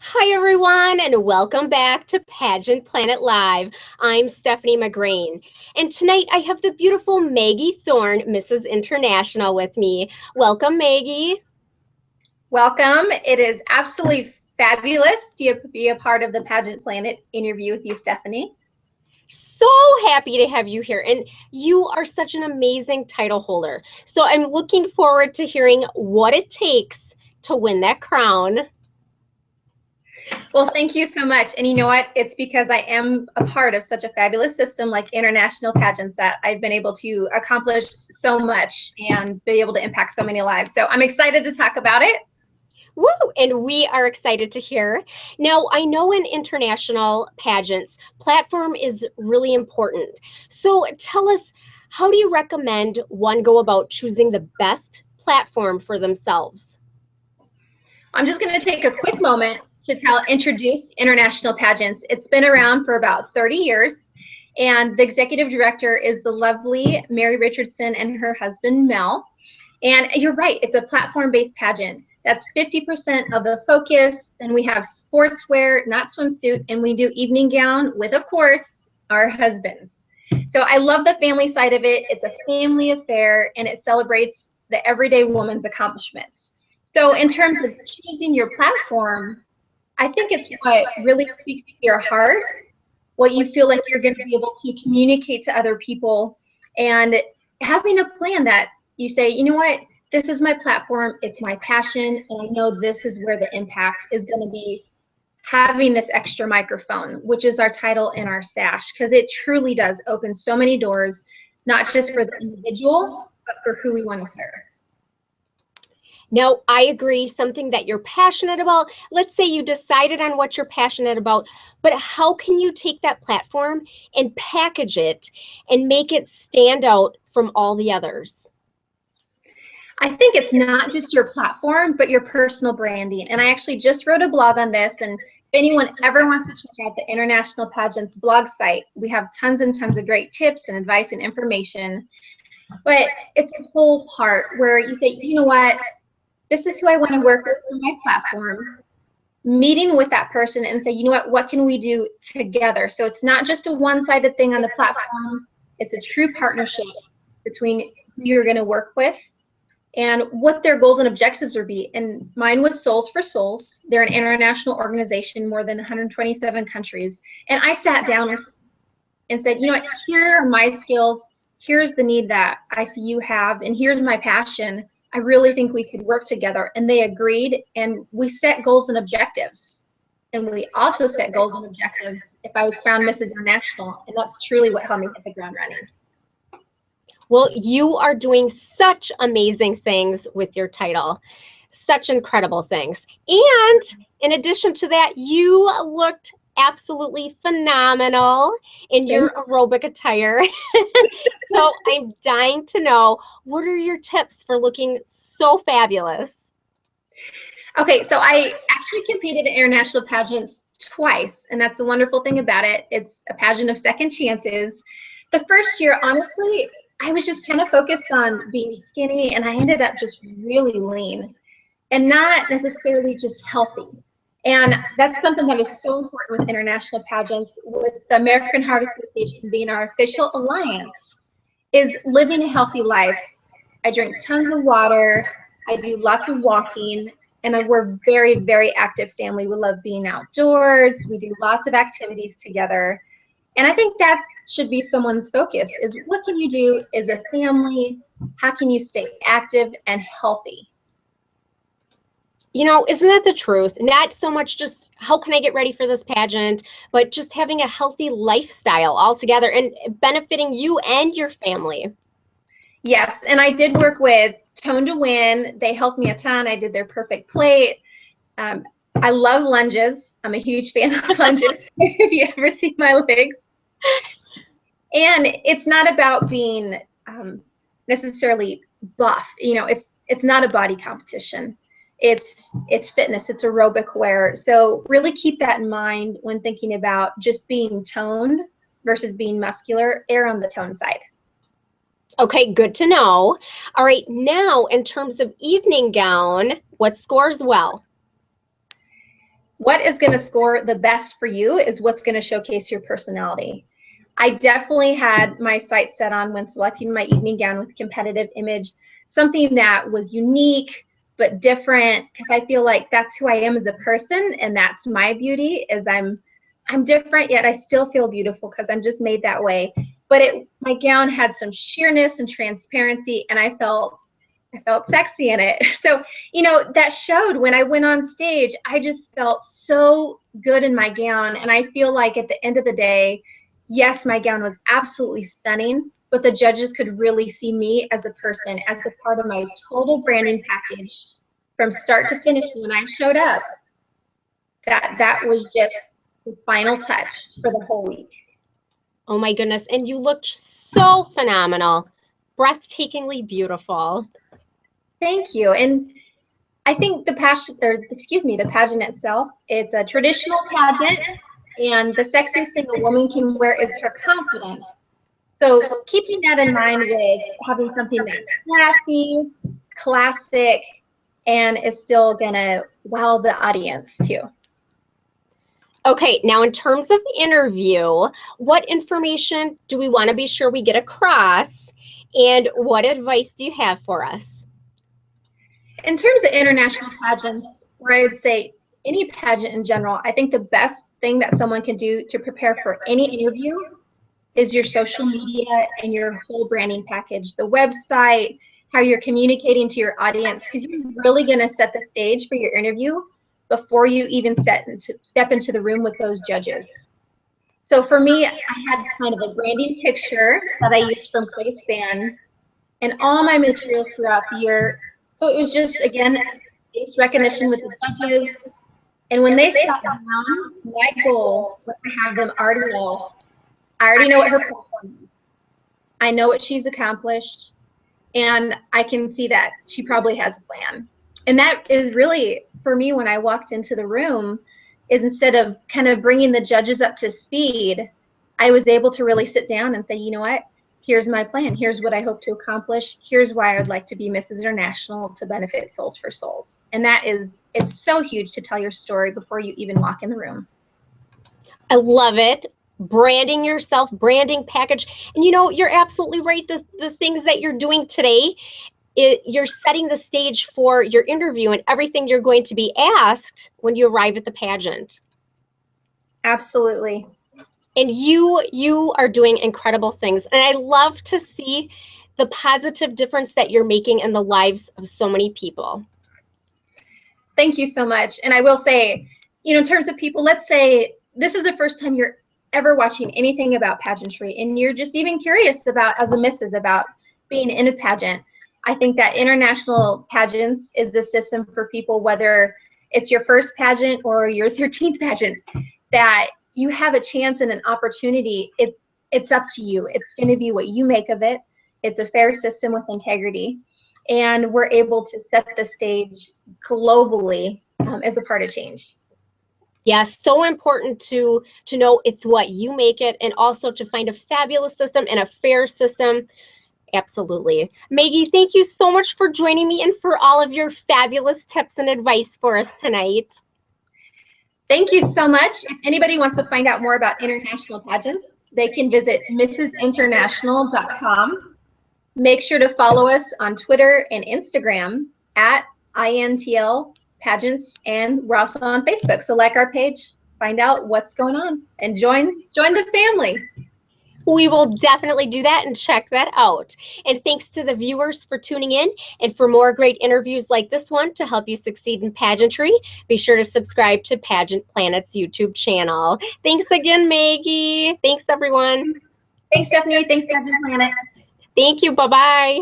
Hi, everyone, and welcome back to Pageant Planet Live. I'm Stephanie McGrain, and tonight I have the beautiful Maggie Thorne, Mrs. International, with me. Welcome, Maggie. Welcome. It is absolutely fabulous to be a part of the Pageant Planet interview with you, Stephanie. So happy to have you here, and you are such an amazing title holder. So I'm looking forward to hearing what it takes to win that crown. Well, thank you so much. And you know what? It's because I am a part of such a fabulous system like international pageants that I've been able to accomplish so much and be able to impact so many lives. So I'm excited to talk about it. Woo! And we are excited to hear. Now, I know in international pageants, platform is really important. So tell us, how do you recommend one go about choosing the best platform for themselves? I'm just going to take a quick moment to introduce international pageants. It's been around for about 30 years, and the executive director is the lovely Mary Richardson and her husband, Mel. And you're right, it's a platform-based pageant. That's 50% of the focus. Then we have sportswear, not swimsuit, and we do evening gown with, of course, our husbands. So I love the family side of it. It's a family affair, and it celebrates the everyday woman's accomplishments. So in terms of choosing your platform, I think it's what really speaks to your heart, what you feel like you're going to be able to communicate to other people, and having a plan that you say, you know what, this is my platform, it's my passion, and I know this is where the impact is going to be having this extra microphone, which is our title and our sash, because it truly does open so many doors, not just for the individual, but for who we want to serve. Now, I agree, something that you're passionate about. Let's say you decided on what you're passionate about, but how can you take that platform and package it and make it stand out from all the others? I think it's not just your platform, but your personal branding. And I actually just wrote a blog on this. And if anyone ever wants to check out the International Pageants blog site, we have tons and tons of great tips and advice and information. But it's a whole part where you say, you know what, this is who I want to work with for my platform. Meeting with that person and say, you know what can we do together? So it's not just a one-sided thing on the platform. It's a true partnership between who you're going to work with and what their goals and objectives would be. And mine was Souls for Souls. They're an international organization, more than 127 countries. And I sat down and said, you know what, here are my skills, here's the need that I see you have, and here's my passion. I really think we could work together. And they agreed, and we set goals and objectives. And we also set goals and objectives if I was crowned Mrs. International, and that's truly what helped me hit the ground running. Well, you are doing such amazing things with your title, such incredible things. And in addition to that, you looked absolutely phenomenal in your aerobic attire. So I'm dying to know, what are your tips for looking so fabulous? Okay, so I actually competed in international pageants twice, and that's the wonderful thing about it. It's a pageant of second chances. The first year, honestly, I was just kind of focused on being skinny, and I ended up just really lean and not necessarily just healthy. And that's something that is so important with international pageants, with the American Heart Association being our official alliance, is living a healthy life. I drink tons of water, I do lots of walking, and we're very, very active family. We love being outdoors, we do lots of activities together. And I think that should be someone's focus, is what can you do as a family? How can you stay active and healthy? You know, isn't that the truth? Not so much just how can I get ready for this pageant, but just having a healthy lifestyle altogether and benefiting you and your family. Yes, and I did work with Tone to Win. They helped me a ton. I did their perfect plate. I love lunges. I'm a huge fan of lunges. If you ever see my legs. And it's not about being necessarily buff. You know, it's not a body competition. It's fitness. It's aerobic wear. So really keep that in mind when thinking about just being toned versus being muscular. Err on the tone side. Okay, good to know. All right, now in terms of evening gown, what scores well? what is going to score the best for you is what's going to showcase your personality. I definitely had my sights set on, when selecting my evening gown with competitive image, something that was unique but different, because I feel like that's who I am as a person, and that's my beauty, is I'm different, yet I still feel beautiful because I'm just made that way. But my gown had some sheerness and transparency, and I felt sexy in it. So, that showed when I went on stage. I just felt so good in my gown. And I feel like at the end of the day, yes, my gown was absolutely stunning, but the judges could really see me as a person, as a part of my total branding package from start to finish. When I showed up, that was just the final touch for the whole week. Oh my goodness. And you looked so phenomenal, breathtakingly beautiful. Thank you. And I think the pageant itself, it's a traditional pageant, and the sexiest thing a woman can wear is her confidence. So keeping that in mind with having something that's classy, classic, and is still gonna wow the audience too. Okay, now in terms of interview, what information do we want to be sure we get across, and what advice do you have for us? In terms of international pageants, or I'd say any pageant in general, I think the best thing that someone can do to prepare for any interview is your social media and your whole branding package, the website, how you're communicating to your audience, because you're really going to set the stage for your interview before you even step into the room with those judges. So for me, I had kind of a branding picture that I used from ClaSpan and all my material throughout the year. So it was just, again, face recognition with the judges. And when they sat down, my goal was to have them already know. I already know what her platform is. I know what she's accomplished, and I can see that she probably has a plan. And that is really, for me, when I walked into the room, is instead of kind of bringing the judges up to speed, I was able to really sit down and say, you know what? Here's my plan. Here's what I hope to accomplish. Here's why I would like to be Mrs. International to benefit Souls for Souls. And it's so huge to tell your story before you even walk in the room. I love it. Branding yourself, branding package. And you're absolutely right. The things that you're doing today, you're setting the stage for your interview and everything you're going to be asked when you arrive at the pageant. Absolutely. And you are doing incredible things. And I love to see the positive difference that you're making in the lives of so many people. Thank you so much. And I will say, in terms of people, let's say this is the first time you're ever watching anything about pageantry, and you're just even curious about, as a missus, about being in a pageant. I think that international pageants is the system for people, whether it's your first pageant or your 13th pageant, that you have a chance and an opportunity. It's up to you. It's going to be what you make of it. It's a fair system with integrity, and we're able to set the stage globally as a part of change. Yes, so important to know it's what you make it, and also to find a fabulous system and a fair system. Absolutely. Maggie, thank you so much for joining me and for all of your fabulous tips and advice for us tonight. Thank you so much. If anybody wants to find out more about international pageants, they can visit mrsinternational.com. Make sure to follow us on Twitter and Instagram at INTL Pageants, and we're also on Facebook. So like our page, find out what's going on, and join the family. We will definitely do that and check that out. And thanks to the viewers for tuning in. And for more great interviews like this one to help you succeed in pageantry, be sure to subscribe to Pageant Planet's YouTube channel. Thanks again, Maggie. Thanks, everyone. Thanks, Stephanie. Thanks, Pageant Planet. Thank you. Bye-bye.